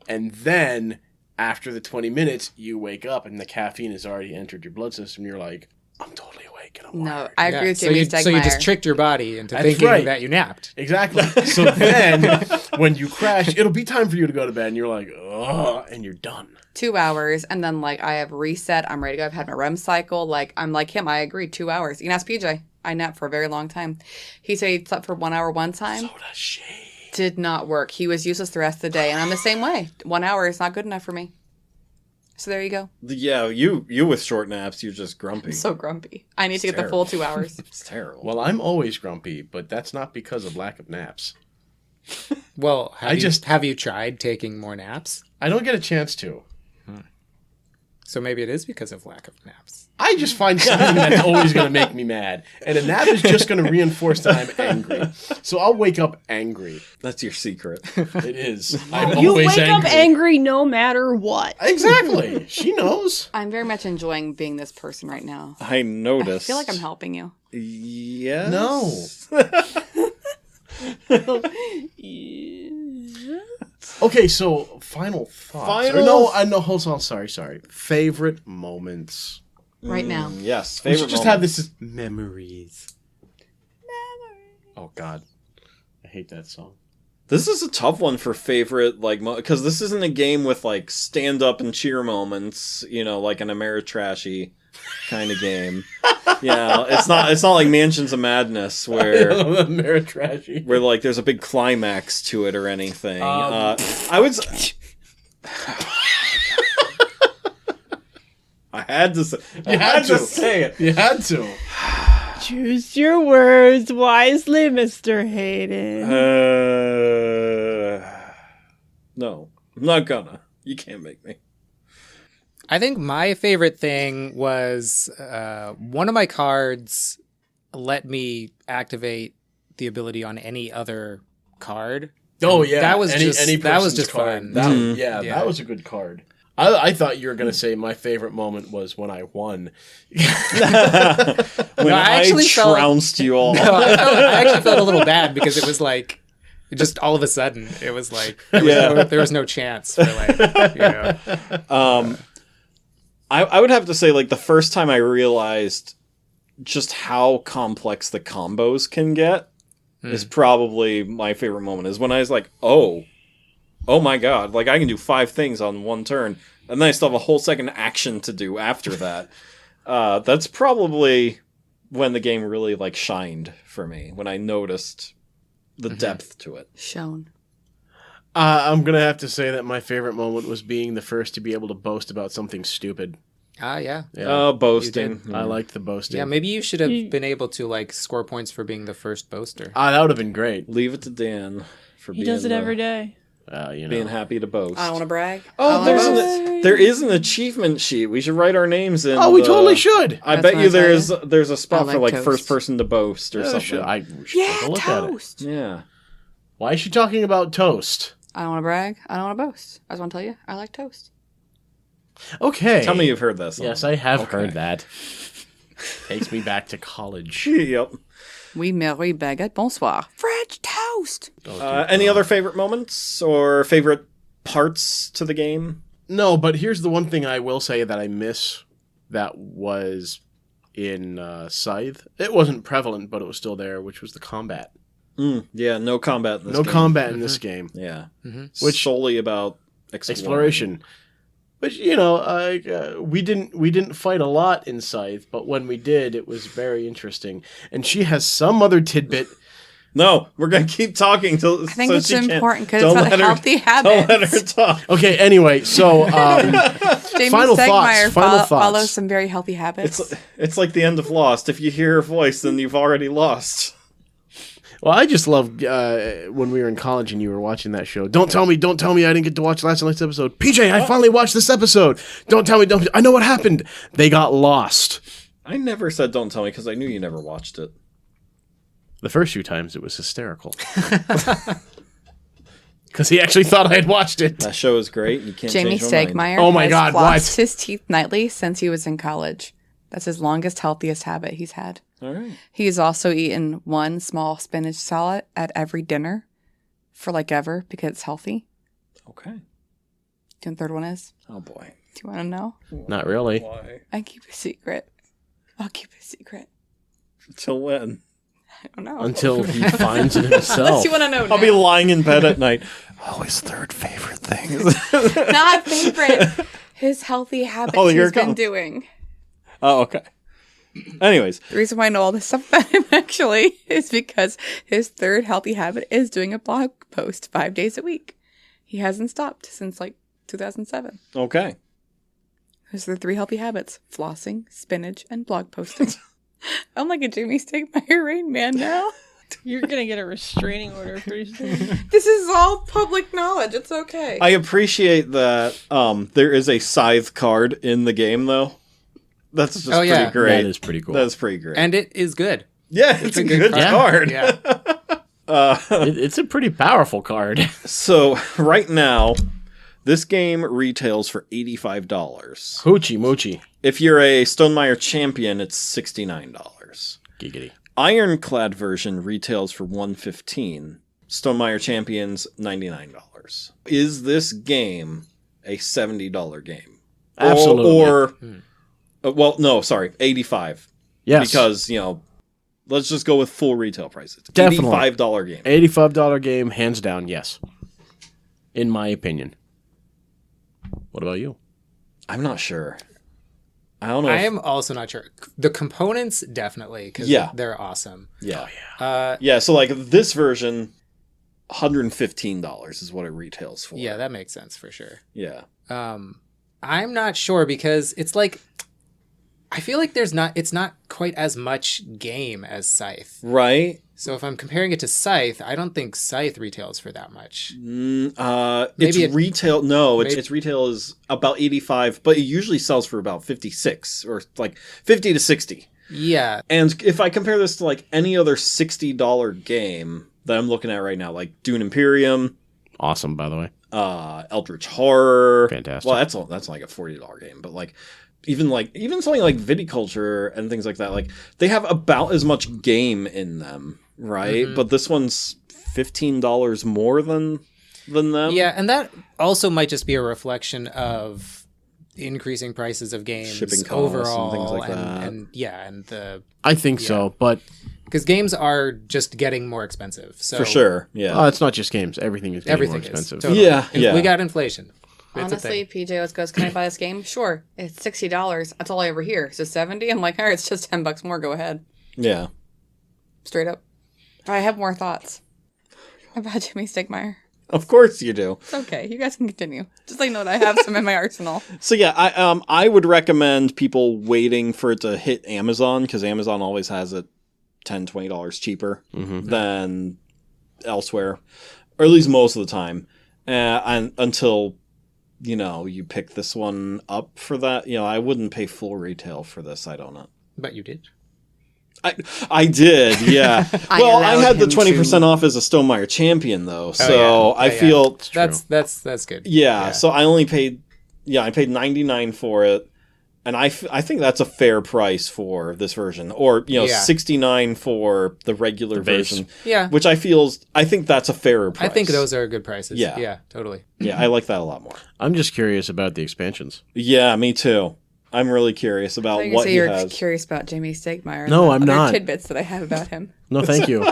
And then, after the 20 minutes, you wake up and the caffeine has already entered your blood system. You're like, I'm totally awake and I'm wired. I agree with Jamey Stegmaier. So you just tricked your body into thinking that you napped. Exactly. So then, when you crash, it'll be time for you to go to bed, and you're like, ugh, and you're done. 2 hours, and then, like, I have reset. I'm ready to go. I've had my REM cycle. Like, I'm like him. I agree. 2 hours. You can ask PJ. I napped for a very long time. He said he slept for 1 hour one time. So does she. Did not work. He was useless the rest of the day, and I'm the same way. 1 hour is not good enough for me. So there you go. Yeah, you with short naps, you're just grumpy. I'm so grumpy. I need to get the full 2 hours. It's terrible. Well, I'm always grumpy, but that's not because of lack of naps. Well, have you tried taking more naps? I don't get a chance to. So maybe it is because of lack of naps. I just find something that's always going to make me mad. And a nap is just going to reinforce that I'm angry. So I'll wake up angry. That's your secret. It is. I'm You always wake angry. up angry no matter what. Exactly. She knows. I'm very much enjoying being this person right now. I noticed. I feel like I'm helping you. Yes. No. Okay, so final thoughts. No, hold on. Sorry. Favorite moments. Right now. Yes, We favorite should just moment. have this as memories. Oh, God. I hate that song. This is a tough one for favorite, like, because this isn't a game with, like, stand-up and cheer moments, you know, like an Ameritrashy kind of game. Yeah, it's not like Mansions of Madness, where Ameritrashy. where, like, there's a big climax to it or anything. I would... I had to say... You had to say it. You had to. Choose your words wisely, Mr. Hayden. No, I'm not gonna. You can't make me. I think my favorite thing was one of my cards let me activate the ability on any other card. Oh yeah, that was any just card. fun. That was a good card. I thought you were going to say my favorite moment was when I won. When I trounced you all. No, I actually felt a little bad because it was like, just all of a sudden, it was like, there was no chance for like, you know. I would have to say, like, the first time I realized just how complex the combos can get is probably my favorite moment, is when I was like, oh my god, like, I can do 5 things on one turn, and then I still have a whole second action to do after that. That's probably when the game really, like, shined for me, when I noticed the depth to it. Shown. I'm going to have to say that my favorite moment was being the first to be able to boast about something stupid. Yeah. Boasting. I liked the boasting. Yeah, maybe you should have been able to, like, score points for being the first boaster. That would have been great. Leave it to Dan for He does it every day. Being happy to boast. I don't want to brag. There is an achievement sheet. We should write our names in. Oh, we totally should. I That's bet what you I tell there's a spot I for, like like, toast. first person to boast or something. We should take a look at it. Yeah. Why is she talking about toast? I don't want to brag. I don't want to boast. I just want to tell you, I like toast. Okay. Tell me you've heard that song. Yes, I have heard that. Takes me back to college. Yep. Oui, Mary baguette, bonsoir. French toast. Any other favorite moments or favorite parts to the game? No, but here's the one thing I will say that I miss that was in Scythe. It wasn't prevalent, but it was still there, which was the combat. Yeah, no combat in this No game. combat in this game. Yeah. Which solely about exploration. Which, you know, we didn't fight a lot in Scythe, but when we did, it was very interesting. And she has some other tidbit. No, we're going to keep talking till. I think it's important because it's about healthy habits. Don't let her talk. Okay, anyway, so Jamey final Stegmaier thoughts. follows some very healthy habits. It's like the end of Lost. If you hear her voice, then you've already lost. Well, I just loved when we were in college and you were watching that show. Don't tell me I didn't get to watch last night's episode. PJ, I finally watched this episode. Don't tell me, I know what happened. They got lost. I never said don't tell me because I knew you never watched it. The first few times it was hysterical. Because he actually thought I had watched it. That show is great. You can't Jamey change your mind. Stegmaier Oh my has God, flossed what? his teeth nightly since he was in college. That's his longest, healthiest habit he's had. All right. He's also eaten one small spinach salad at every dinner for like ever because it's healthy. Okay. Do you know what the third one is? Oh boy. Do you want to know? Not really. Why? I keep a secret. I'll keep a secret. Till when? I don't know. Until he finds it himself. You want to know I'll now. be lying in bed at night. Oh, his third favorite thing is. Not favorite. His healthy habits he's been doing. Oh, okay. Anyways. The reason why I know all this stuff about him actually is because his third healthy habit is doing a blog post 5 days a week. He hasn't stopped since like 2007. Okay. Those are the 3 healthy habits: flossing, spinach, and blog posting. I'm like a Jamey Stegmaier Rain Man now. You're going to get a restraining order pretty soon. This is all public knowledge. It's okay. I appreciate that there is a Scythe card in the game, though. That's just pretty great. That is pretty cool. That's pretty great. And it is good. Yeah, it's a good card. Yeah. It's a pretty powerful card. So, right now, this game retails for $85. Hoochie moochie. If you're a Stonemaier champion, it's $69. Giggity. Ironclad version retails for $115. Stonemaier champions, $99. Is this game a $70 game? Absolutely. Or well, no, sorry, $85. Yes. Because, you know, Let's just go with full retail prices. Definitely. $85 game. $85 game, hands down, yes. In my opinion. What about you? I'm not sure. I don't know. I am also not sure. The components, definitely, because they're awesome. Yeah. Yeah. So like this version, $115 is what it retails for. Yeah, that makes sense for sure. Yeah. I'm not sure because it's like, I feel like it's not quite as much game as Scythe. Right. So if I'm comparing it to Scythe, I don't think Scythe retails for that much. Its retail. No, its retail is about 85, but it usually sells for about 56 or like 50 to 60. Yeah. And if I compare this to like any other $60 game that I'm looking at right now, like Dune Imperium, Awesome, by the way. Eldritch Horror, Fantastic. Well, that's like a $40 game, but like even something like Viticulture and things like that, like they have about as much game in them, right? Mm-hmm. But this one's $15 more than them. Yeah, and that also might just be a reflection of increasing prices of games, Shipping costs overall, and things like that. And the I think so, but because games are just getting more expensive. So For sure. Yeah. it's not just games. Everything is getting more everything is expensive. totally. Yeah, And yeah. we got inflation. It's a Honestly, thing. PJ goes, can I buy this game? Sure. It's $60. That's all I ever hear. So $70? I'm like, all right, it's just $10 more. Go ahead. Yeah. Straight up. I have more thoughts about Jamey Stegmaier. Of course you do. It's okay. You guys can continue. Just like note, I have some in my arsenal. So yeah, I would recommend people waiting for it to hit Amazon because Amazon always has it $10, $20 cheaper than elsewhere, or at least most of the time, and until you pick this one up for that. I wouldn't pay full retail for this. I don't know. But you did. I did, yeah. I allowed had the him 20% to. off as a Stonemaier champion though, so I feel That's good. yeah. So I only paid I paid $99 for it. And I think that's a fair price for this version, or $69 for the regular base. version. Yeah. Which I think that's a fairer price. I think those are good prices. Yeah. Yeah, totally. Yeah, I like that a lot more. I'm just curious about the expansions. Yeah, me too. I'm really curious about So you what say he you're has. curious about Jamey Stegmaier. No, and the I'm other not. tidbits that I have about him. No, thank you.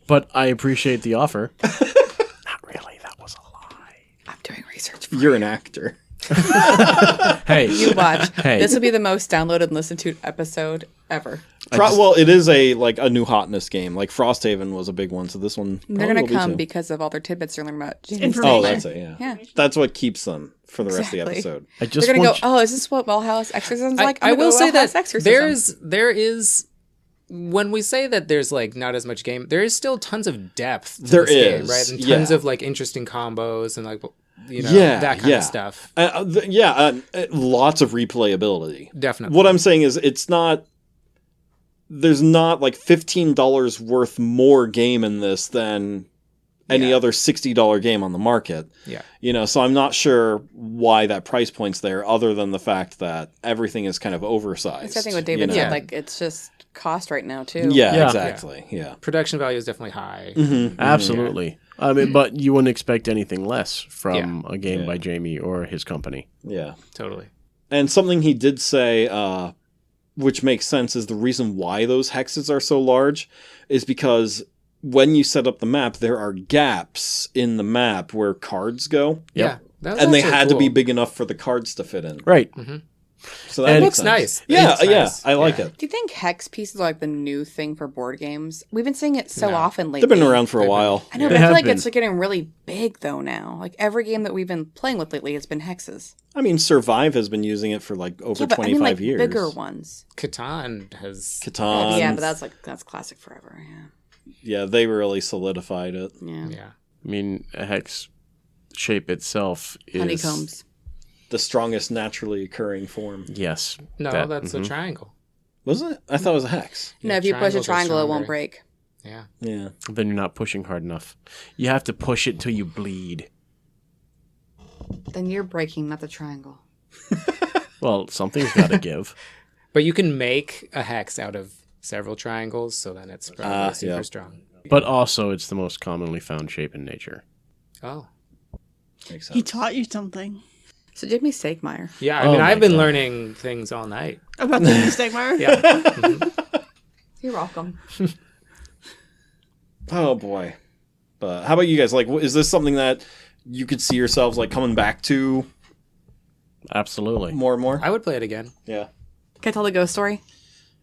But I appreciate the offer. Not really. That was a lie. I'm doing research for You're an actor. Hey. you. Watch. Hey. This will be the most downloaded and listened to episode ever. Well, it is a new hotness game. Like Frosthaven was a big one, so this one They're probably going will to be come too. because of all their tidbits they're learning about Jamey Information. Oh, Stegmaier. that's it. Yeah. Yeah. That's what keeps them for the rest of the Exactly. episode. I just They're going to want go, oh, is this what Wellhouse Exorcism's like? I will say that Exorcism. there is when we say that there's like not as much game, there is still tons of depth to There this game, is, right? And tons yeah. of like interesting combos and like Yeah, that kind of stuff. Lots of replayability. Definitely. What I'm saying is there's not like $15 worth more game in this than any other $60 game on the market. Yeah. So I'm not sure why that price point's there other than the fact that everything is kind of oversized. That's I think what David you said. know? Like, it's just cost right now, too. Yeah, Yeah. exactly. Yeah. Production value is definitely high. Absolutely. I mean, but you wouldn't expect anything less from a game Yeah. by Jamey or his company. Yeah. Totally. And something he did say, which makes sense, is the reason why those hexes are so large is because when you set up the map, there are gaps in the map where cards go. Yeah. That was And they actually had to be cool. big enough for the cards to fit in. Right. So that And- makes It looks sense. nice. Yeah, It's yeah. nice. I like Yeah. it. Do you think hex pieces are like the new thing for board games? We've been seeing it so No. often lately. They've been around for a while. I know, They but I have feel like been. it's like getting really big though now. Like every game that we've been playing with lately has been hexes. I mean, Survive has been using it for like over Yeah, but 25 I mean like years. bigger ones. Catan has Catan. yeah, but that's classic forever. Yeah, they really solidified it. Yeah. yeah. I mean, a hex shape itself is... Honeycombs. The strongest naturally occurring form. Yes. No, That- that's a triangle. Wasn't it? I thought it was a hex. No, Yeah, if you push a triangles are triangle, it won't stronger. break. Yeah. Yeah. Then you're not pushing hard enough. You have to push it till you bleed. Then you're breaking, not the triangle. Well, something's got to give. But you can make a hex out of several triangles, so then it's probably super yeah. strong. But also, it's the most commonly found shape in nature. Oh. Makes sense. He taught you something So Jamey Stegmaier. Yeah, I Oh mean, my I've been God. learning things all night. about the Stegmaier. Yeah. You're welcome. Oh boy. But how about you guys? Like, is this something that you could see yourselves like coming back to Absolutely. more and more? I would play it again. Yeah. Can I tell the ghost story?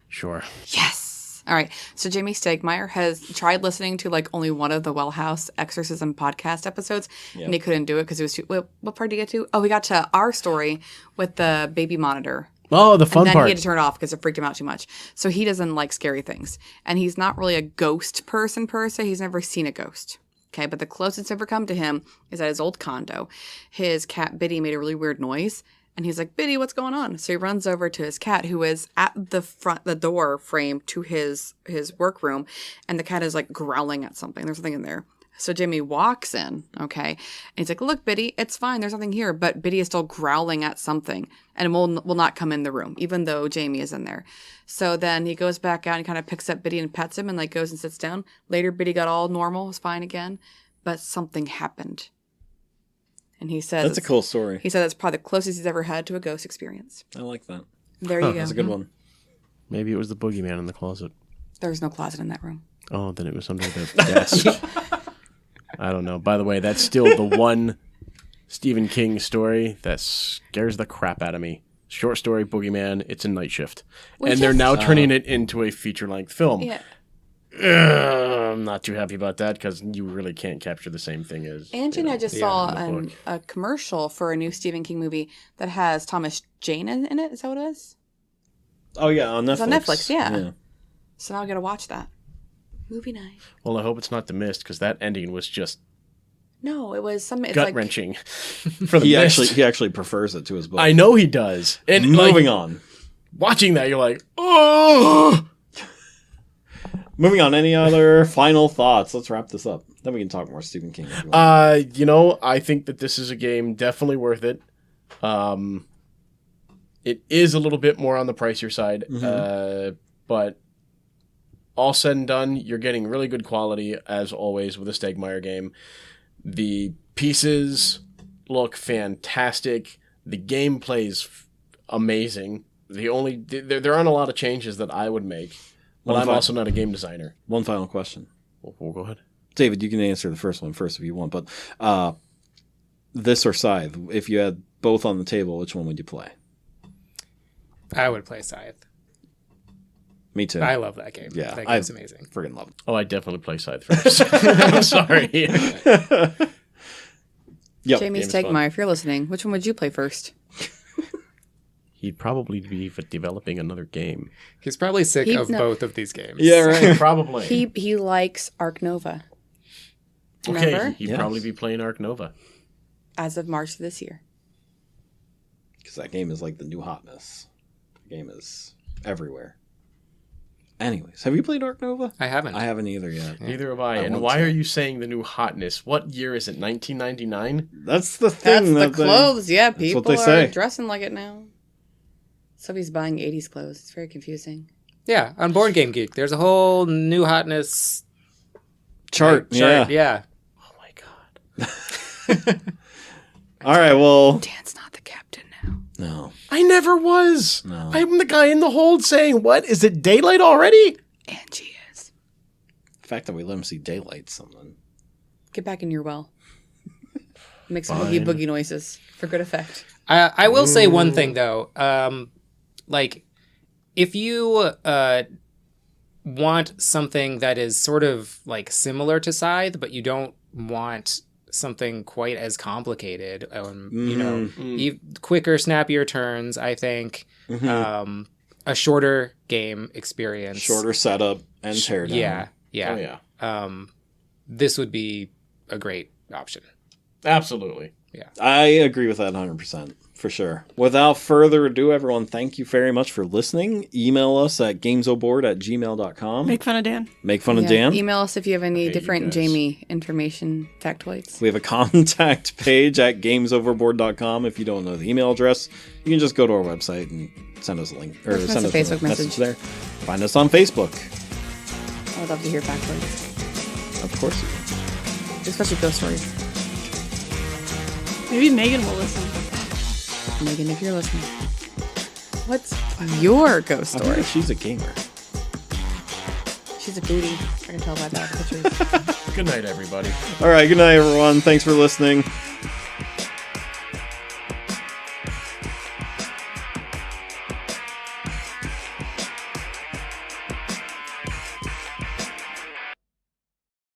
Sure. Yes. All right. So Jamey Stegmaier has tried listening to like only one of the Well House exorcism podcast episodes, and he couldn't do it because it was too. What part did he get to? Oh, we got to our story with the baby monitor. Oh, the fun And then part. he had to turn it off because it freaked him out too much. So he doesn't like scary things. And he's not really a ghost person per se. He's never seen a ghost. Okay, but the closest ever come to him is at his old condo. His cat Biddy made a really weird noise. And he's like, Biddy, what's going on? So he runs over to his cat, who is at the door frame to his workroom. And the cat is like growling at something. There's something in there. So Jamey walks in, okay, and he's like, look, Biddy, it's fine. There's nothing here. But Biddy is still growling at something and will not come in the room, even though Jamey is in there. So then he goes back out and kind of picks up Biddy and pets him and like goes and sits down. Later, Biddy got all normal, was fine again. But something happened. And he says... That's a cool story. He said that's probably the closest he's ever had to a ghost experience. I like that. There you go. That's a good one. Maybe it was the boogeyman in the closet. There was no closet in that room. Oh, then it was under the desk. I don't know. By the way, that's still the one Stephen King story that scares the crap out of me. Short story, Boogeyman, it's a night shift. And they're now turning it into a feature-length film. Yeah. I'm not too happy about that because you really can't capture the same thing as... Angie and I just saw in the book. a commercial for a new Stephen King movie that has Thomas Jane in it. Is that what it is? Oh, yeah, on Netflix. It's on Netflix, yeah. So now I got to watch that. Movie night. Well, I hope it's not The Mist because that ending was just No, it was some... It's gut-wrenching for the He Mist. actually prefers it to his book. I know he does. And Moving on. Watching that, you're like, oh! Moving on. Any other final thoughts? Let's wrap this up. Then we can talk more Stephen King. If you want. I think that this is a game definitely worth it. It is a little bit more on the pricier side, but all said and done, you're getting really good quality as always with a Stegmaier game. The pieces look fantastic. The gameplay is amazing. There aren't a lot of changes that I would make, but I'm also not a game designer. One final question. We'll go ahead. David, you can answer the first one first if you want, but this or Scythe, if you had both on the table, which one would you play? I would play Scythe. Me too. I love that game. Yeah, that game's amazing. Friggin' love it. Oh, I definitely play Scythe first. I'm sorry. Yep. Jamey Game's fun. Stegmaier, if you're listening, which one would you play first? He'd probably be developing another game. He's probably sick of both of these games. Yeah, right. Probably. He likes Ark Nova. Remember? Okay, he'd probably be playing Ark Nova. As of March of this year. Because that game is like the new hotness. The game is everywhere. Anyways, have you played Ark Nova? I haven't. I haven't either yet. Neither have I. I And want why to. are you saying the new hotness? What year is it? 1999? That's the That's thing. the clothes. Yeah, what people they are say. dressing like it now. Somebody's buying 80s clothes. It's very confusing. Yeah, on Board Game Geek, there's a whole new hotness Chart. Yeah. Yeah. Oh my god. All right. Well, Dan's not the captain now. no. I never was. No. I'm the guy in the hold saying, what? Is it daylight already? Angie is. The fact that we let him see daylight, something. Get back in your well. Make some Fine. boogie boogie noises for good effect. I will say one thing though. Like, if you want something that is sort of like similar to Scythe, but you don't want something quite as complicated, quicker, snappier turns, I think, a shorter game experience, Shorter setup and teardown. Yeah. Oh, yeah. This would be a great option. Absolutely. I agree with that 100%. For sure. Without further ado, everyone, thank you very much for listening. Email us at gamesoboard@gmail.com. Make fun of Dan. Make fun of Yeah. Dan. Email us if you have any you different guys. Jamey information factoids. We have a contact page at gamesoverboard.com. If you don't know the email address, you can just go to our website and send us a link. Or Send send us us a a Facebook message message. there. Find us on Facebook. I would love to hear factoids. Of course you can. Especially ghost stories. Maybe Megan will listen. Megan, if you're listening. What's your ghost I story? think she's a gamer. She's a foodie. I can tell by that picture. Good night, everybody. All right, good night, everyone. Thanks for listening.